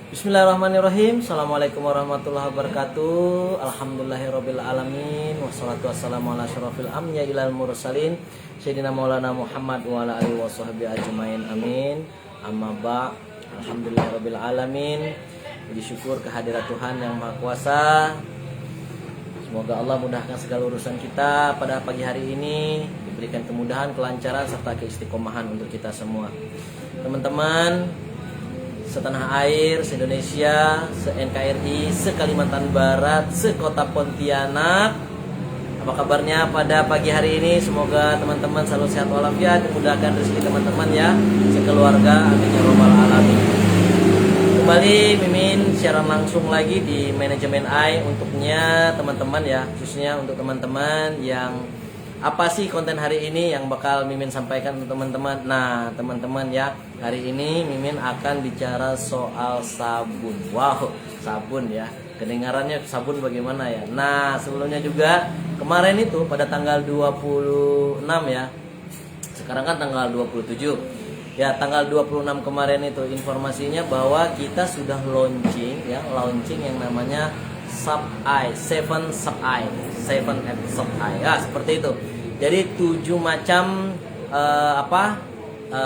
Bismillahirrahmanirrahim. Assalamualaikum warahmatullahi wabarakatuh. Alhamdulillahirabbil alamin. Wassalatu wassalamu ala asyrofil anbiya'i wal mursalin Sayyidina Maulana Muhammad wa ala alihi washabbihi ajmain. Amin. Amma ba'. Alhamdulillahirabbil alamin. Puji syukur kehadirat Tuhan yang Maha Kuasa. Semoga Allah mudahkan segala urusan kita pada pagi hari ini, diberikan kemudahan, kelancaran serta keistiqomahan untuk kita semua. Teman-teman setanah air, se-Indonesia, se-NKRI, se-Kalimantan Barat, se-Kota Pontianak. Apa kabarnya pada pagi hari ini? Semoga teman-teman selalu sehat walafiat, dimudahkan rezeki teman-teman ya, sekeluarga, amin ya robbal alamin. Kembali Mimin siaran langsung lagi di Manajemen AI untuknya teman-teman ya, khususnya untuk teman-teman yang apa sih konten hari ini yang bakal Mimin sampaikan untuk teman-teman. Nah teman-teman ya, hari ini Mimin akan bicara soal sabun. Wow, sabun ya, kedengarannya sabun bagaimana ya. Nah sebelumnya juga kemarin itu pada tanggal 26 ya, sekarang kan tanggal 27 ya, tanggal 26 kemarin itu informasinya bahwa kita sudah launching yang namanya Sub Eye, 7 Sub Eye ya, seperti itu. Jadi 7 macam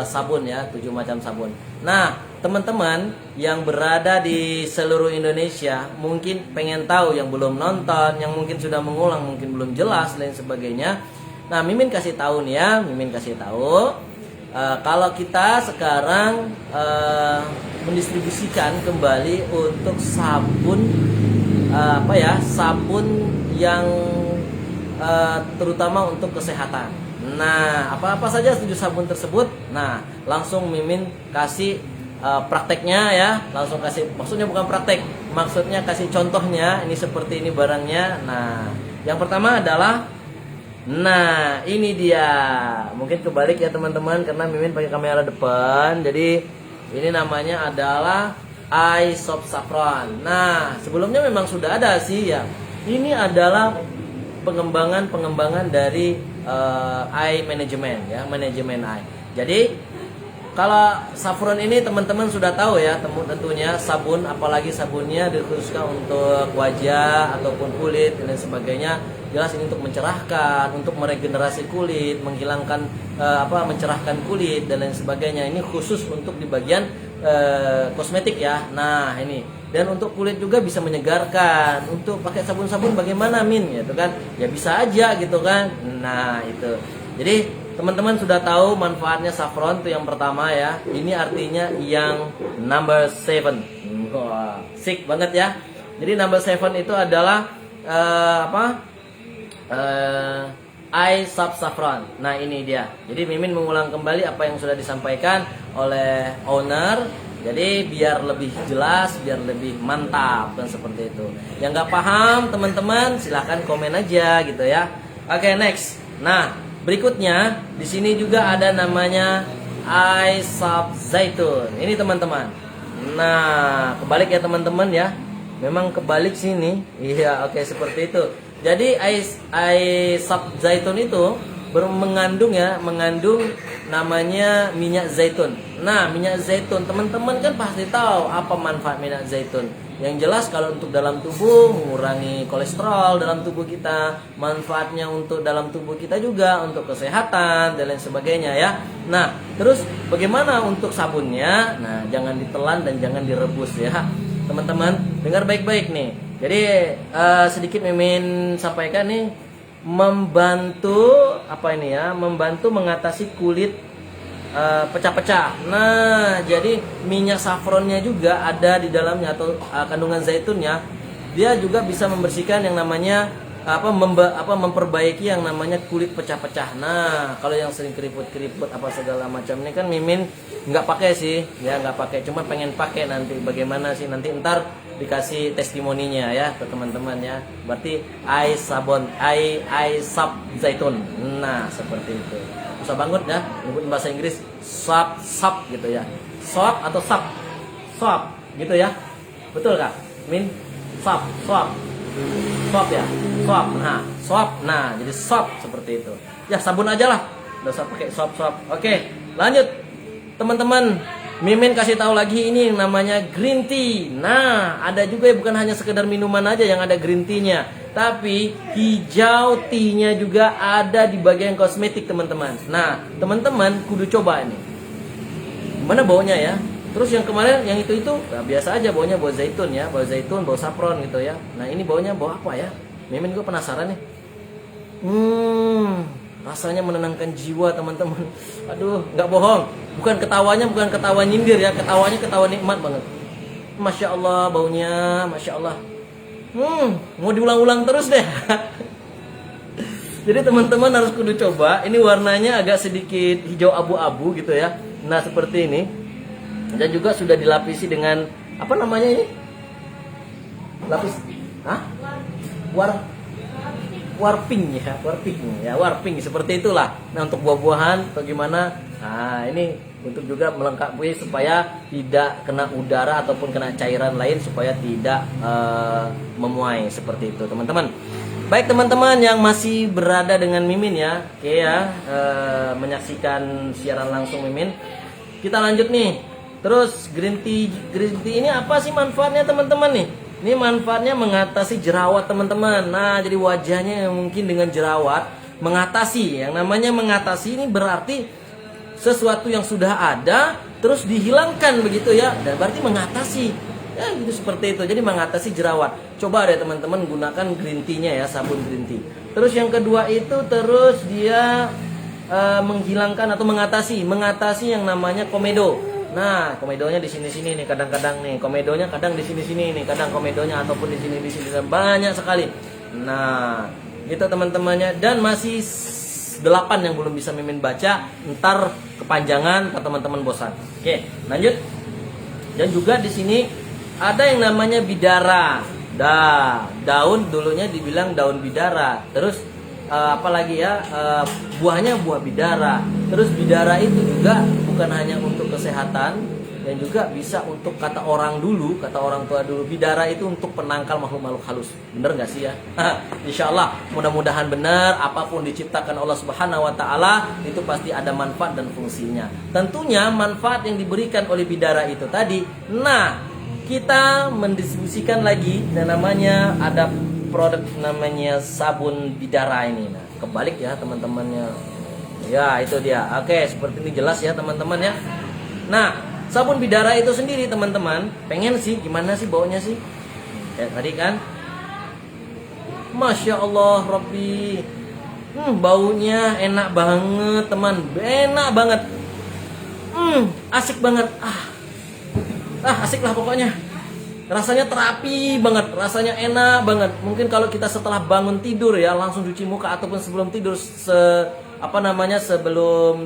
sabun ya, 7 macam sabun. Nah teman-teman yang berada di seluruh Indonesia mungkin pengen tahu, yang belum nonton, yang mungkin sudah mengulang, mungkin belum jelas lain sebagainya. Nah Mimin kasih tahu nih ya, kalau kita sekarang mendistribusikan kembali untuk sabun sabun yang terutama untuk kesehatan. Nah, apa saja 7 sabun tersebut? Nah, langsung Mimin kasih prakteknya ya, langsung kasih, maksudnya bukan praktek, maksudnya kasih contohnya. Ini seperti ini barangnya. Nah, yang pertama adalah, nah ini dia, mungkin kebalik ya teman-teman karena Mimin pakai kamera depan. Jadi ini namanya adalah Eye Soap Saffron. Nah sebelumnya memang sudah ada sih ya. Ini adalah pengembangan dari eye management ya, manajemen eye. Jadi kalau saffron ini teman-teman sudah tahu ya, tentunya sabun, apalagi sabunnya dikhususkan untuk wajah ataupun kulit dan sebagainya. Jelas ini untuk mencerahkan, untuk meregenerasi kulit, menghilangkan mencerahkan kulit dan lain sebagainya. Ini khusus untuk di bagian kosmetik ya. Nah ini, dan untuk kulit juga bisa menyegarkan. Untuk pakai sabun-sabun bagaimana Min gitu kan? Ya bisa aja gitu kan. Nah itu. Jadi teman-teman sudah tahu manfaatnya saffron itu yang pertama ya. Ini artinya yang number 7. Wah, sick banget ya. Jadi number 7 itu adalah Eye Soap Saffron. Nah ini dia. Jadi Mimin mengulang kembali apa yang sudah disampaikan oleh owner. Jadi biar lebih jelas, biar lebih mantap dan seperti itu. Yang nggak paham teman-teman silahkan komen aja gitu ya. Oke, next. Nah berikutnya di sini juga ada namanya Eye Soap Zaitun. Ini teman-teman. Nah kebalik ya teman-teman ya. Memang kebalik sini. Iya, oke, seperti itu. Jadi Eye Soap Zaitun itu mengandung namanya minyak zaitun. Nah minyak zaitun teman-teman kan pasti tahu apa manfaat minyak zaitun. Yang jelas kalau untuk dalam tubuh mengurangi kolesterol dalam tubuh kita, manfaatnya untuk dalam tubuh kita juga untuk kesehatan dan lain sebagainya ya. Nah terus bagaimana untuk sabunnya? Nah jangan ditelan dan jangan direbus ya teman-teman, dengar baik-baik nih. Jadi sedikit Mimin sampaikan nih, membantu mengatasi kulit pecah-pecah. Nah jadi minyak saffronnya juga ada di dalamnya, atau kandungan zaitunnya, dia juga bisa membersihkan yang namanya memperbaiki yang namanya kulit pecah-pecah. Nah kalau yang sering keriput-keriput apa segala macam ini kan Mimin nggak pakai sih ya, nggak pakai, cuma pengen pakai nanti. Bagaimana sih nanti, ntar dikasih testimoninya ya ke teman-teman ya. Berarti Eye Soap Zaitun. Nah seperti itu. Susah banget ya nyebut bahasa Inggris soap gitu ya. Soap atau soap gitu ya. Betul kak Min? Soap ya, soap. Nah soap, nah jadi soap seperti itu. Ya sabun aja lah, nggak usah pakai soap. Oke lanjut teman-teman. Mimin kasih tahu lagi ini yang namanya green tea. Nah, ada juga bukan hanya sekedar minuman aja yang ada green tea-nya, tapi hijau tea-nya juga ada di bagian kosmetik, teman-teman. Nah, teman-teman kudu coba ini. Gimana baunya ya? Terus yang kemarin yang itu nah, biasa aja baunya, bau zaitun ya, bau zaitun, bau saffron gitu ya. Nah, ini baunya bau apa ya? Mimin gue penasaran nih. Rasanya menenangkan jiwa, teman-teman. Aduh, nggak bohong. Bukan ketawa nyindir ya, ketawa nikmat banget. Masya Allah baunya, Masya Allah. Mau diulang-ulang terus deh. Jadi teman-teman harus kudu coba. Ini warnanya agak sedikit hijau abu-abu gitu ya. Nah, seperti ini. Dan juga sudah dilapisi dengan apa namanya ini? Lapis, warping seperti itulah. Nah, untuk buah-buahan bagaimana? Nah, ini untuk juga melengkapi supaya tidak kena udara ataupun kena cairan lain supaya tidak memuai seperti itu, teman-teman. Baik teman-teman yang masih berada dengan Mimin ya, oke ya, menyaksikan siaran langsung Mimin. Kita lanjut nih. Terus green tea ini apa sih manfaatnya, teman-teman nih? Ini manfaatnya mengatasi jerawat, teman-teman. Nah, jadi wajahnya yang mungkin dengan jerawat mengatasi. Yang namanya mengatasi ini berarti sesuatu yang sudah ada terus dihilangkan begitu ya. Dan berarti mengatasi. Ya, gitu seperti itu. Jadi mengatasi jerawat. Coba deh teman-teman gunakan green tea-nya ya, sabun green tea. Terus yang kedua itu terus dia menghilangkan atau mengatasi yang namanya komedo. Nah, komedonya di sini-sini nih, kadang-kadang nih, komedonya kadang di sini-sini nih, kadang komedonya ataupun di sini dan banyak sekali. Nah, gitu teman-temannya, dan masih 8 yang belum bisa Mimin baca, ntar kepanjangan atau teman-teman bosan. Oke, lanjut. Dan juga di sini ada yang namanya bidara. Daun dulunya dibilang daun bidara. Terus apalagi ya, buahnya buah bidara. Terus bidara itu juga bukan hanya untuk kesehatan dan juga bisa untuk kata orang tua dulu, bidara itu untuk penangkal makhluk-makhluk halus. Bener nggak sih ya? Insya Allah mudah-mudahan benar. Apapun diciptakan Allah Subhanahu Wa Taala itu pasti ada manfaat dan fungsinya. Tentunya manfaat yang diberikan oleh bidara itu tadi. Nah, kita mendistribusikan lagi dan namanya ada produk namanya sabun bidara ini. Nah, kebalik ya teman-temannya. Ya, itu dia. Oke, seperti ini jelas ya teman-teman ya. Nah, sabun bidara itu sendiri teman-teman, pengen sih gimana sih baunya sih? Ya, tadi kan Masya Allah Rabbi, baunya enak banget teman, enak banget, asik banget, asik lah pokoknya. Rasanya terapi banget, rasanya enak banget. Mungkin kalau kita setelah bangun tidur ya, langsung cuci muka ataupun sebelum tidur, sebelum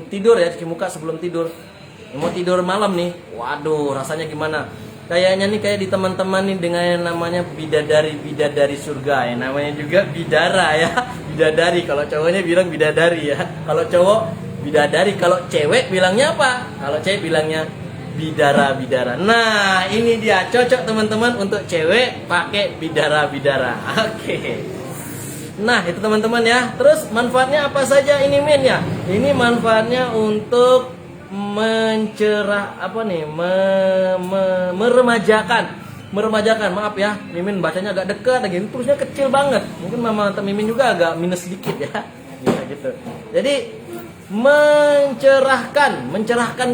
tidur ya, cuci muka sebelum tidur. Mau tidur malam nih, waduh rasanya gimana? Kayaknya nih kayak di teman-teman nih dengan yang namanya bidadari surga ya, namanya juga bidara ya, bidadari. Kalau cowoknya bilang bidadari ya, kalau cowok bidadari, kalau cewek bilangnya apa? Kalau cewek bilangnya bidara. Nah, ini dia cocok teman-teman untuk cewek pakai bidara. Oke. Nah, itu teman-teman ya. Terus manfaatnya apa saja ini Min ya? Ini manfaatnya untuk mencerah meremajakan. Maaf ya, Mimin bacanya agak dekat lagi. Tulisnya kecil banget. Mungkin Mama atau Mimin juga agak minus sedikit ya. Gitu. Jadi mencerahkan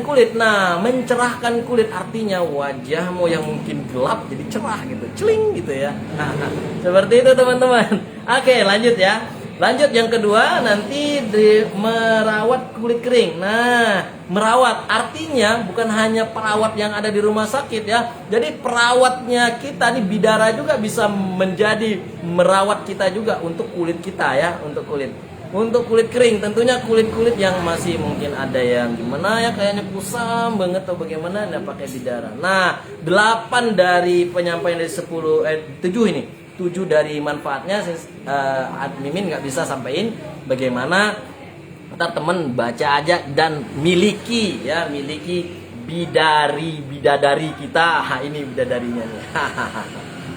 kulit. Nah, mencerahkan kulit artinya wajahmu yang mungkin gelap jadi cerah gitu, celing gitu ya. Seperti itu teman-teman. Oke, lanjut ya. Lanjut yang kedua, nanti merawat kulit kering. Nah, merawat artinya bukan hanya perawat yang ada di rumah sakit ya. Jadi perawatnya kita nih bidara juga bisa menjadi merawat kita juga untuk kulit kita ya, untuk kulit. Untuk kulit kering, tentunya kulit-kulit yang masih mungkin ada yang gimana ya, kayaknya kusam banget atau bagaimana, nah pakai bidara. Nah, 8 dari penyampaian dari 7 ini. 7 dari manfaatnya Mimin nggak bisa sampaikan bagaimana. Ntar temen baca aja dan miliki bidadari kita. Ini bidadarinya nih.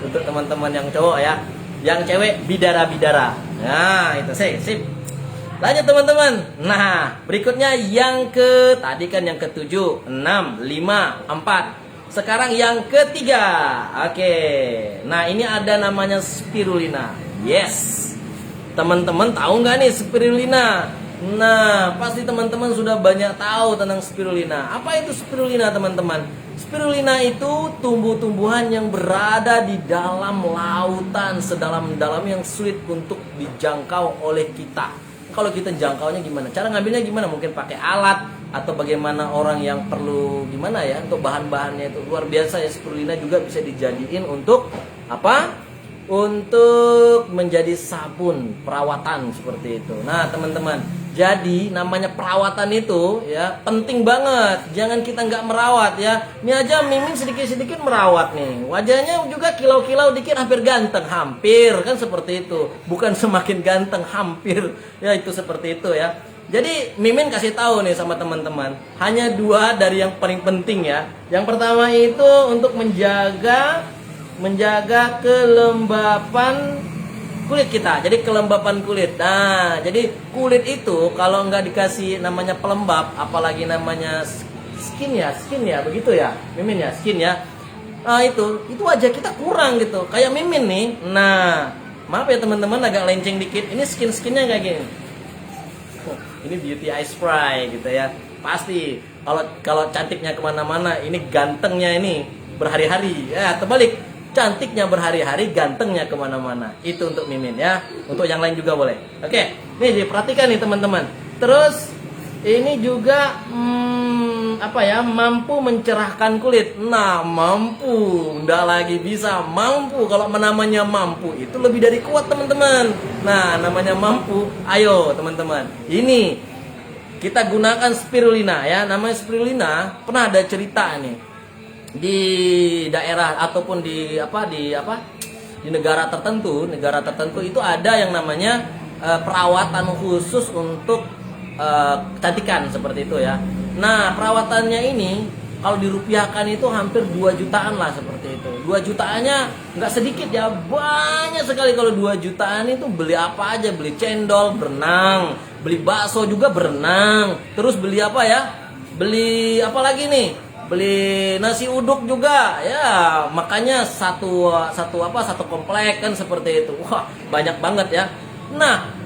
Untuk teman-teman yang cowok ya, yang cewek bidara. Nah, itu sip. Lanjut teman-teman. Nah, berikutnya yang ke tadi kan yang ke-7, 6, 5, 4. Sekarang yang ketiga. Oke. Nah, ini ada namanya spirulina. Yes. Teman-teman tahu nggak nih spirulina? Nah, pasti teman-teman sudah banyak tahu tentang spirulina. Apa itu spirulina, teman-teman? Spirulina itu tumbuh-tumbuhan yang berada di dalam lautan sedalam-dalam yang sulit untuk dijangkau oleh kita. Kalau kita jangkaunya gimana? Cara ngambilnya gimana? Mungkin pakai alat atau bagaimana orang yang perlu gimana ya untuk bahan-bahannya itu luar biasa ya. Spirulina juga bisa dijadiin untuk apa? Untuk menjadi sabun perawatan seperti itu. Nah, teman-teman, jadi namanya perawatan itu ya penting banget. Jangan kita nggak merawat ya. Ini aja Mimin sedikit-sedikit merawat nih. Wajahnya juga kilau-kilau dikit hampir ganteng, hampir kan seperti itu. Bukan semakin ganteng, hampir. Ya itu seperti itu ya. Jadi Mimin kasih tahu nih sama teman-teman, hanya 2 dari yang paling penting ya. Yang pertama itu untuk menjaga kelembapan kulit kita. Jadi kelembapan kulit. Nah, jadi kulit itu kalau nggak dikasih namanya pelembab, apalagi namanya skin ya, begitu ya, Mimin ya, skin ya. Nah, itu wajah kita kurang gitu. Kayak Mimin nih. Nah, maaf ya teman-teman agak lenceng dikit. Ini skinnya kayak gini. Ini beauty eye spray gitu ya. Pasti kalau cantiknya kemana-mana, ini gantengnya ini berhari-hari. Ya, terbalik. Cantiknya berhari-hari, gantengnya kemana-mana. Itu untuk Mimin ya. Untuk yang lain juga boleh. Oke, nih diperhatikan nih teman-teman. Terus ini juga mampu mencerahkan kulit. Nah, mampu, nggak lagi bisa mampu. Kalau namanya mampu itu lebih dari kuat teman-teman. Nah, namanya mampu. Ayo teman-teman. Ini kita gunakan spirulina ya. Namanya spirulina. Pernah ada cerita nih. Di daerah ataupun di negara tertentu itu ada yang namanya perawatan khusus untuk kecantikan seperti itu ya. Nah, perawatannya ini kalau dirupiahkan itu hampir 2 jutaan lah seperti itu. 2 jutaannya nggak sedikit ya, banyak sekali. Kalau 2 jutaan itu beli apa aja, beli cendol berenang, beli bakso juga berenang, terus beli apa ya, beli apa lagi nih, beli nasi uduk juga ya. Makanya satu komplek kan seperti itu. Wah, banyak banget ya. Nah,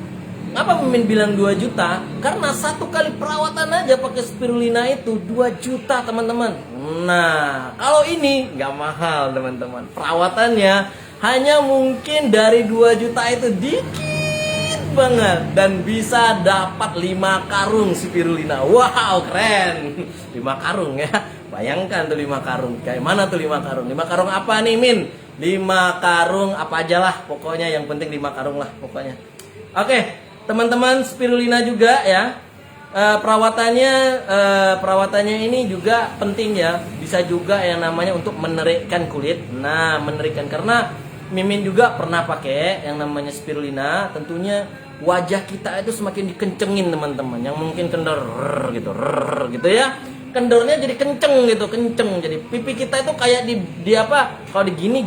apa Mimin bilang 2 juta? Karena 1 kali perawatan aja pakai spirulina itu 2 juta teman-teman. Nah, kalau ini nggak mahal teman-teman. Perawatannya hanya mungkin dari 2 juta itu dikit banget. Dan bisa dapat 5 karung spirulina. Wow, keren. 5 karung ya. Bayangkan tuh 5 karung. Kayak mana tuh 5 karung? 5 karung apa nih Min? 5 karung apa aja lah. Pokoknya yang penting 5 karung lah pokoknya. Oke, teman-teman, spirulina juga ya. Perawatannya ini juga penting ya. Bisa juga yang namanya untuk menerikkan kulit. Nah, menerikkan karena Mimin juga pernah pakai yang namanya spirulina. Tentunya wajah kita itu semakin dikencengin teman-teman. Yang mungkin kendor gitu ya. Kendornya jadi kenceng gitu, kenceng. Jadi pipi kita itu kayak di apa? Kalau di gini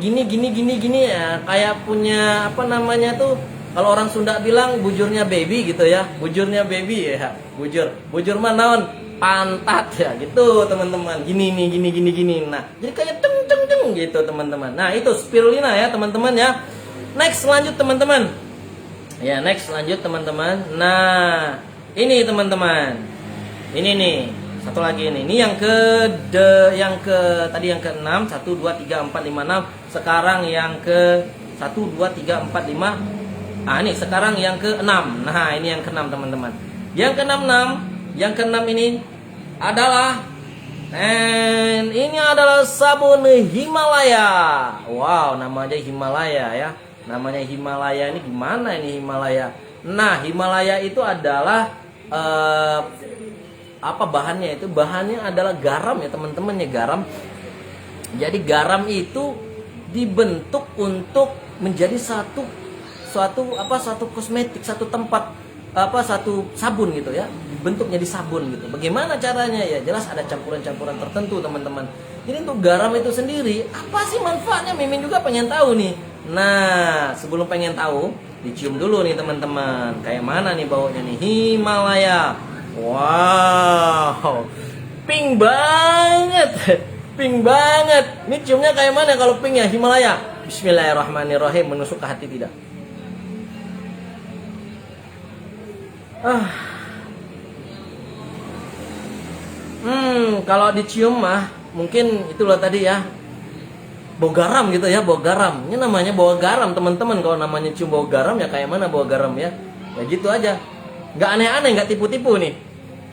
ya, kayak punya apa namanya tuh? Kalau orang Sunda bilang bujurnya baby gitu ya. Bujurnya baby ya. Bujur mah naon? Pantat ya gitu, teman-teman. Gini. Nah, jadi kayak ceng gitu, teman-teman. Nah, itu spirulina ya, teman-teman ya. Next lanjut teman-teman. Ya, next lanjut teman-teman. Nah, ini teman-teman. Ini nih. Satu lagi ini yang tadi yang ke-6, 1 2 3 4 5 6. Sekarang yang ke 1 2 3 4 5. Nah, ini sekarang yang ke-6. Nah, ini yang ke-6 teman-teman. Yang ke-6 ini adalah sabun Himalaya. Wow, namanya Himalaya ya. Namanya Himalaya, ini gimana ini Himalaya? Nah, Himalaya itu adalah apa bahannya itu? Bahannya adalah garam ya teman-teman ya, garam. Jadi garam itu dibentuk untuk menjadi satu kosmetik, satu sabun gitu ya. Bentuk jadi sabun gitu. Bagaimana caranya ya? Jelas ada campuran-campuran tertentu teman-teman. Jadi untuk garam itu sendiri apa sih manfaatnya? Mimin juga pengen tahu nih. Nah, sebelum pengen tahu, dicium dulu nih teman-teman. Kayak mana nih baunya nih? Himalaya. Wow, pink banget. Pink banget. Ini ciumnya kayak mana kalau pink ya? Himalaya. Bismillahirrahmanirrahim. Menusuk ke hati tidak? Kalau dicium mah mungkin itulah tadi ya, bau garam gitu ya, bau garam. Ini namanya bau garam teman-teman. Kalau namanya cium bau garam ya kayak mana bau garam ya? Ya gitu aja. Nggak aneh-aneh, nggak tipu-tipu nih.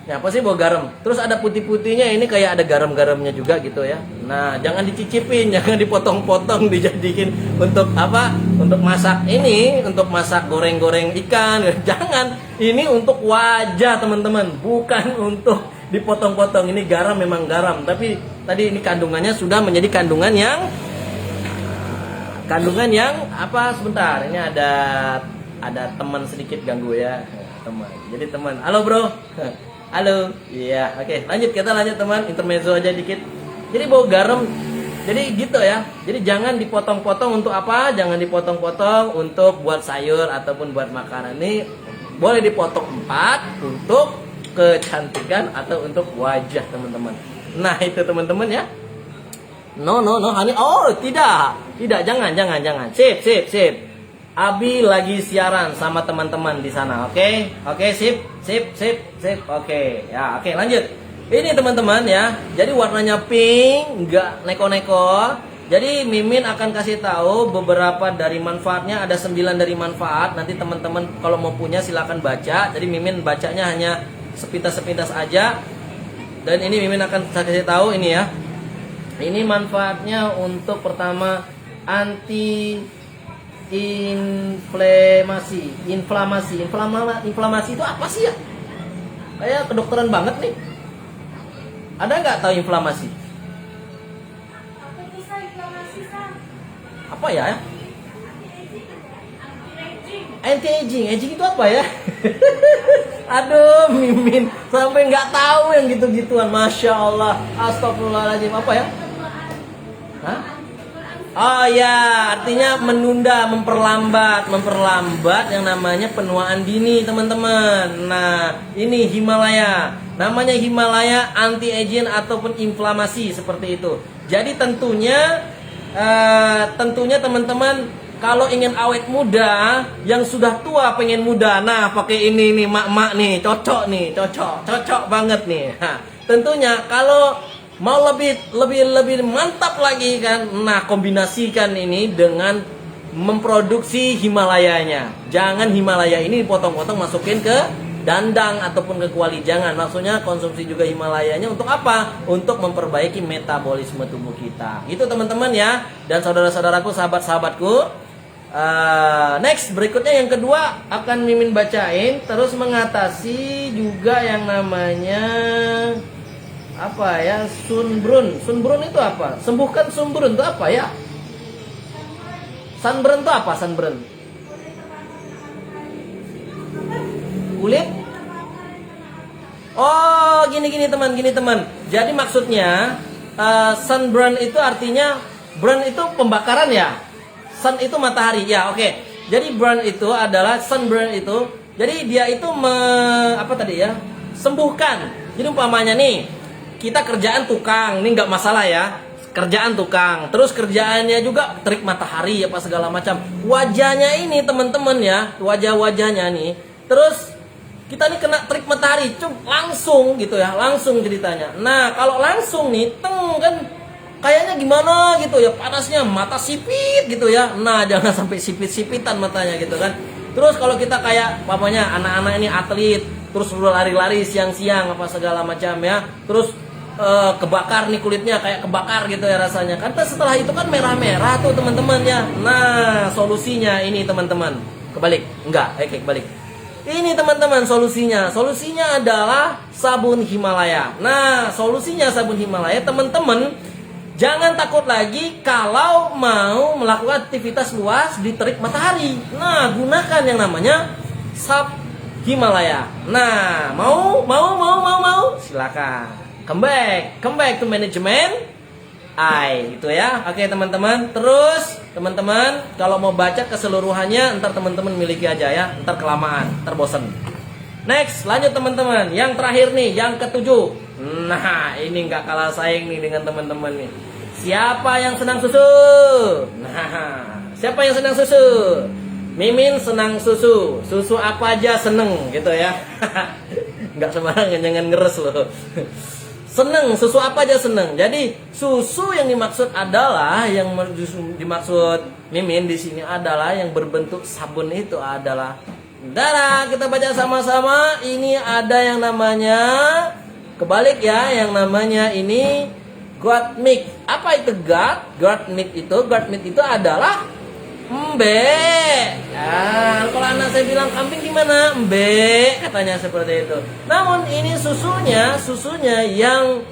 Ya apa sih bau garam? Terus ada putih-putihnya, ini kayak ada garam-garamnya juga gitu ya. Nah, jangan dicicipin, jangan dipotong-potong, dijadikan untuk apa? Untuk masak ini, untuk masak goreng-goreng ikan. Jangan. Ini untuk wajah teman-teman, bukan untuk dipotong-potong. Ini garam memang garam, tapi tadi ini kandungannya sudah menjadi kandungan yang apa? Sebentar, ini ada teman sedikit ganggu ya, teman. Jadi teman, halo bro. Halo, iya, oke, kita lanjut teman, intermezzo aja dikit. Jadi bau garam, jadi gitu ya. Jadi jangan dipotong-potong untuk apa? Jangan dipotong-potong untuk buat sayur ataupun buat makanan. Ini boleh dipotong 4 untuk kecantikan atau untuk wajah teman-teman. Nah itu teman-teman ya. No, honey. Oh tidak, jangan. Sip. Abi lagi siaran sama teman-teman di sana, oke, sip, oke, ya, oke, lanjut. Ini teman-teman ya, jadi warnanya pink, nggak neko-neko. Jadi Mimin akan kasih tahu beberapa dari manfaatnya, ada 9 dari manfaat. Nanti teman-teman kalau mau punya silakan baca. Jadi Mimin bacanya hanya sepintas-sepintas aja. Dan ini Mimin akan kasih tahu ini ya. Ini manfaatnya untuk pertama anti inflamasi itu apa sih ya? Kayak kedokteran banget nih. Ada nggak tahu inflamasi? Apa ya? Anti-aging itu apa ya? Aduh, Mimin sampai nggak tahu yang gitu-gituan. Masya Allah, astagfirullahaladzim. Apa ya? Hah? Oh ya, artinya menunda, memperlambat yang namanya penuaan dini teman-teman. Nah, ini Himalaya. Namanya Himalaya anti-aging ataupun inflamasi seperti itu. Jadi tentunya teman-teman kalau ingin awet muda, yang sudah tua pengen muda, nah pakai ini nih mak-mak nih, cocok banget nih. Nah, tentunya kalau mau lebih mantap lagi kan, nah kombinasikan ini dengan memproduksi Himalayanya. Jangan Himalaya ini potong-potong masukin ke dandang ataupun ke kuali, jangan. Maksudnya konsumsi juga Himalayanya untuk apa? Untuk memperbaiki metabolisme tubuh kita. Itu teman-teman ya, dan saudara-saudaraku, sahabat-sahabatku. Next, berikutnya yang kedua akan Mimin bacain, terus mengatasi juga yang namanya apa ya, sunburn itu apa? Sembuhkan sunburn itu apa ya? Sunburn itu apa? Sunburn kulit. Oh gini teman. Jadi maksudnya sunburn itu artinya, burn itu pembakaran ya, sun itu matahari ya, oke. Jadi burn itu adalah sunburn itu, jadi dia itu apa tadi ya, sembuhkan. Jadi umpamanya nih, kita kerjaan tukang, ini nggak masalah ya, kerjaan tukang, terus kerjaannya juga terik matahari apa segala macam. Wajahnya ini teman-teman ya, wajahnya nih, terus kita nih kena terik matahari, langsung gitu ya, langsung ceritanya. Nah kalau langsung nih, kan kayaknya gimana gitu ya, panasnya, mata sipit gitu ya. Nah jangan sampai sipit-sipitan matanya gitu kan. Terus kalau kita kayak papanya anak-anak ini atlet, terus lari-lari siang-siang apa segala macam ya, terus kebakar nih kulitnya, kayak kebakar gitu ya rasanya. Karena setelah itu kan merah-merah tuh teman-teman ya. Nah solusinya ini teman-teman, kebalik, kebalik. Ini teman-teman solusinya adalah sabun Himalaya. Nah solusinya sabun Himalaya teman-teman, jangan takut lagi kalau mau melakukan aktivitas luas di terik matahari. Nah gunakan yang namanya sab Himalaya. Nah mau silakan. Come back to management. I gitu ya. Oke teman-teman. Terus teman-teman kalau mau baca keseluruhannya ntar teman-teman miliki aja ya. Ntar kelamaan, ntar bosen. Next, lanjut teman-teman. Yang terakhir nih, yang ketujuh. Nah, ini nggak kalah saing nih dengan teman-teman nih. Siapa yang senang susu? Nah, siapa yang senang susu? Mimin senang susu. Susu apa aja seneng gitu ya. Nggak sembarangan, jangan ngeres loh. Seneng, susu apa aja seneng. Jadi susu yang dimaksud adalah dimaksud Mimin di sini adalah yang berbentuk sabun itu adalah. Dara, kita baca sama-sama. Ini ada yang namanya kebalik ya, yang namanya ini goat milk. Apa itu goat? Goat milk itu adalah embe. Nah, kalau anak saya bilang kambing gimana? Embe, katanya seperti itu. Namun ini susunya yang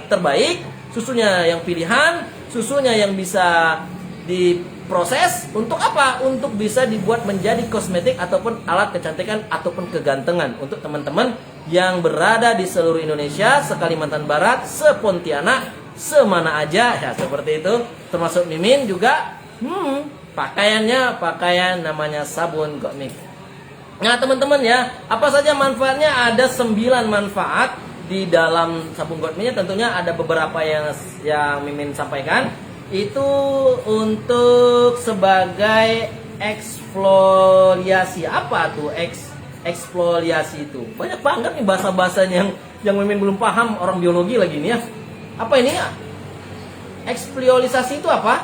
terbaik, susunya yang pilihan, susunya yang bisa diproses untuk apa? Untuk bisa dibuat menjadi kosmetik ataupun alat kecantikan ataupun kegantengan untuk teman-teman yang berada di seluruh Indonesia, se-Kalimantan Barat, se-Pontianak, semana aja ya seperti itu. Termasuk Mimin juga. Pakaiannya pakaian namanya sabun goat milk. Nah teman-teman ya, apa saja manfaatnya? Ada 9 manfaat di dalam sabun goat milk. Tentunya ada beberapa yang Mimin sampaikan. Itu untuk sebagai eksfoliasi. Apa tuh eksfoliasi itu? Banyak banget nih bahasa-bahasanya yang Mimin belum paham, orang biologi lagi nih ya. Apa ini ya? Eksfoliasi itu apa?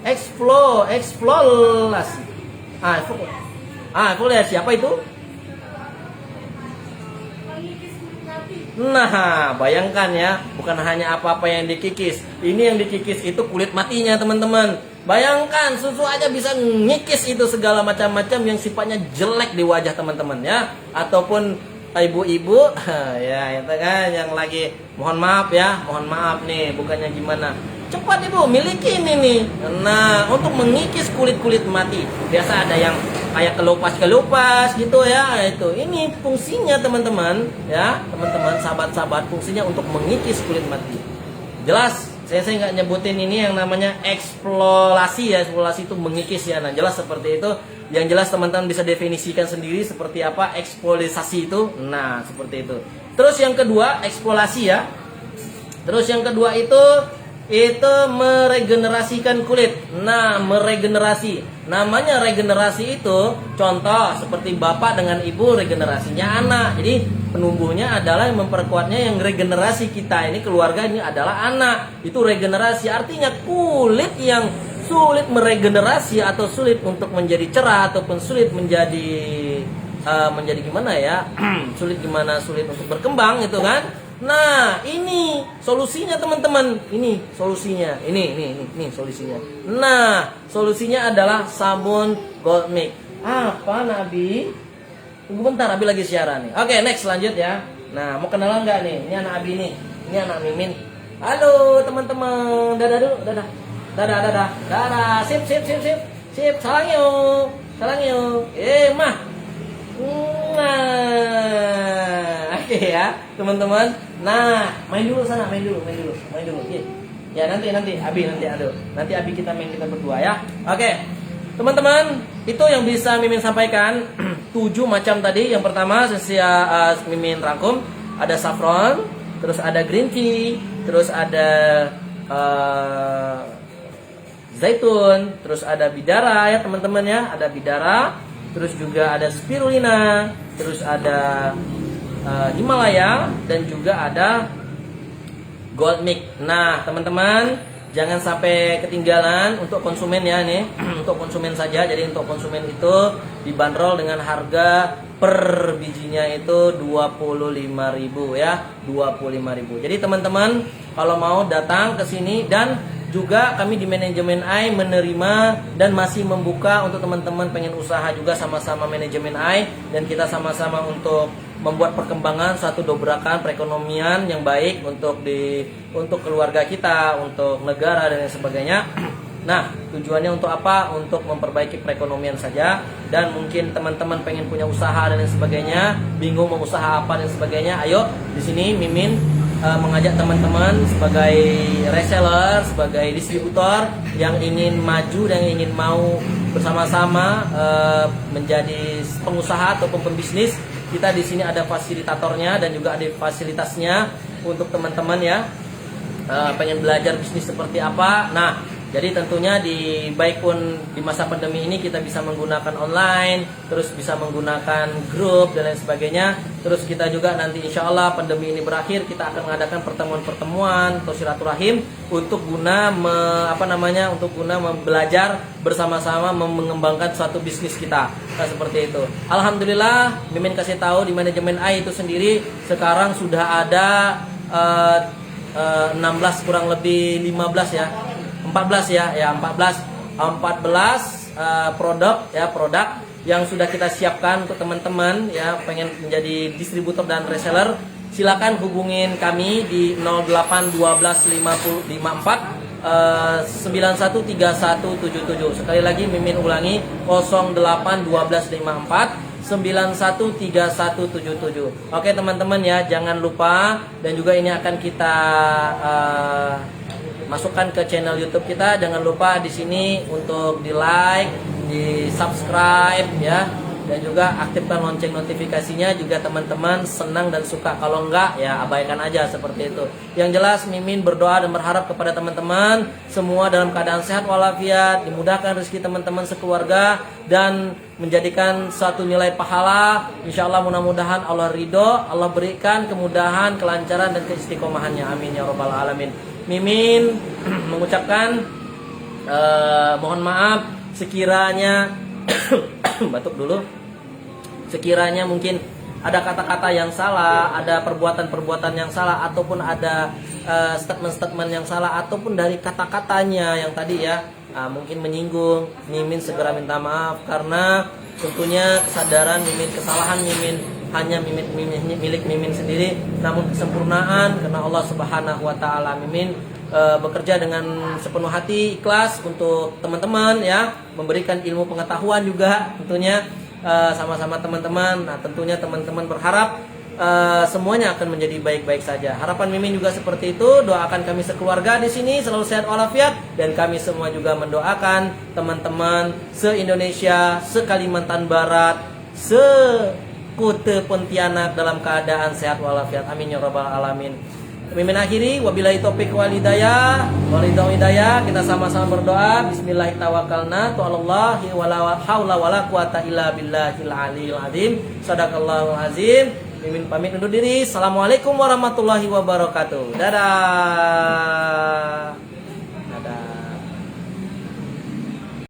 Eksfoliasi. Eksfoliasi apa itu? Nah, bayangkan ya, bukan hanya apa-apa yang dikikis. Ini yang dikikis itu kulit matinya, teman-teman. Bayangkan, susu aja bisa ngikis itu segala macam-macam yang sifatnya jelek di wajah teman-teman ya. Ataupun ibu-ibu, ya itu kan yang lagi mohon maaf nih, bukannya gimana. Cepat ibu, miliki ini nih. Nah, untuk mengikis kulit-kulit mati. Biasa ada yang kayak kelupas gitu ya. Itu, ini fungsinya teman-teman, ya teman-teman, sahabat-sahabat, fungsinya untuk mengikis kulit mati. Jelas, saya nggak nyebutin ini yang namanya eksfoliasi ya. Eksfoliasi itu mengikis ya. Nah, jelas seperti itu. Yang jelas teman-teman bisa definisikan sendiri seperti apa eksfoliasi itu. Nah, seperti itu. Terus yang kedua, eksfoliasi ya. Terus yang kedua itu meregenerasikan kulit. Nah, meregenerasi. Namanya regenerasi itu contoh seperti bapak dengan ibu regenerasinya anak. Jadi penumbuhnya adalah yang memperkuatnya, yang regenerasi kita ini keluarga ini adalah anak. Itu regenerasi, artinya kulit yang sulit meregenerasi atau sulit untuk menjadi cerah ataupun sulit menjadi gimana ya? sulit untuk berkembang gitu kan? Nah, ini solusinya teman-teman. Ini solusinya. Ini solusinya. Nah, solusinya adalah sabun goat milk. Apa Nabi? Tunggu bentar, Abi lagi siaran nih. Oke, next lanjut ya. Nah, mau kenalan nggak nih? Ini anak Abi nih. Ini anak Mimin. Halo teman-teman. Dadah dulu, dadah. Dadah. Sip. Salam yuk. Mah. Nah, oke ya, teman-teman. Nah, main dulu sana, main dulu. Ya nanti Abi aduh. Nanti Abi kita main kita berdua ya. Oke. Teman-teman, itu yang bisa Mimin sampaikan. 7 macam tadi. Yang pertama Mimin rangkum, ada saffron, terus ada green tea, terus ada zaitun, terus ada bidara ya teman-teman ya, ada bidara, terus juga ada spirulina, terus ada Himalaya, dan juga ada goat milk. Nah teman-teman, jangan sampai ketinggalan untuk konsumen ya nih. Untuk konsumen saja. Jadi untuk konsumen itu dibanderol dengan harga per bijinya itu 25.000 ya, 25.000. Jadi teman-teman kalau mau datang ke sini, dan juga kami di manajemen AI menerima dan masih membuka untuk teman-teman pengen usaha juga sama-sama manajemen AI, dan kita sama-sama untuk membuat perkembangan satu dobrakan perekonomian yang baik untuk keluarga kita, untuk negara dan lain sebagainya. Nah, tujuannya untuk apa? Untuk memperbaiki perekonomian saja. Dan mungkin teman-teman pengen punya usaha dan lain sebagainya, bingung mau usaha apa dan sebagainya. Ayo, di sini Mimin mengajak teman-teman sebagai reseller, sebagai distributor yang ingin maju dan ingin mau bersama-sama menjadi pengusaha ataupun pembisnis. Kita di sini ada fasilitatornya dan juga ada fasilitasnya untuk teman-teman ya pengen belajar bisnis seperti apa. Nah, jadi tentunya baik pun di masa pandemi ini kita bisa menggunakan online, terus bisa menggunakan grup dan lain sebagainya. Terus kita juga nanti insya Allah pandemi ini berakhir, kita akan mengadakan pertemuan-pertemuan atau silaturahim untuk guna belajar bersama-sama mengembangkan suatu bisnis kita. Nah, seperti itu. Alhamdulillah, Mimin kasih tahu di manajemen AI itu sendiri sekarang sudah ada 16 kurang lebih 15 ya. 14 produk yang sudah kita siapkan untuk teman-teman ya pengen menjadi distributor dan reseller. Silakan hubungin kami di 08 12 54 913177. Sekali lagi Mimin ulangi 08 12 54 913177. Oke teman-teman ya, jangan lupa, dan juga ini akan kita masukkan ke channel YouTube kita. Jangan lupa di sini untuk di like, di subscribe ya, dan juga aktifkan lonceng notifikasinya juga teman-teman senang dan suka. Kalau enggak ya abaikan aja seperti itu. Yang jelas Mimin berdoa dan berharap kepada teman-teman semua dalam keadaan sehat walafiat, dimudahkan rezeki teman-teman sekeluarga dan menjadikan suatu nilai pahala. Insya Allah mudah-mudahan Allah ridho, Allah berikan kemudahan, kelancaran dan keistiqomahannya. Amin ya robbal alamin. Mimin mengucapkan mohon maaf sekiranya batuk dulu, sekiranya mungkin ada kata-kata yang salah, ada perbuatan-perbuatan yang salah, ataupun ada statement-statement yang salah, ataupun dari kata-katanya yang tadi ya mungkin menyinggung, Mimin segera minta maaf, karena tentunya kesadaran Mimin, kesalahan Mimin hanya milik Mimin sendiri, namun kesempurnaan karena Allah Subhanahu wa taala. Mimin bekerja dengan sepenuh hati, ikhlas untuk teman-teman ya, memberikan ilmu pengetahuan juga tentunya sama-sama teman-teman. Nah, tentunya teman-teman berharap semuanya akan menjadi baik-baik saja. Harapan Mimin juga seperti itu. Doakan kami sekeluarga di sini selalu sehat walafiat, dan kami semua juga mendoakan teman-teman se-Indonesia, se-Kalimantan Barat, Kute Pontianak dalam keadaan sehat walafiat. Amin ya rabbal alamin. Mimin akhiri, wabillahi taufiq wal hidayah. Kita sama-sama berdoa. Bismillahirrahmanirrahim. Tu'alallahi wala haula wala quwata illa billahil aliyil azim. Sadaqallahul azim. Mimin pamit undur diri. Assalamualaikum warahmatullahi wabarakatuh. Dadah.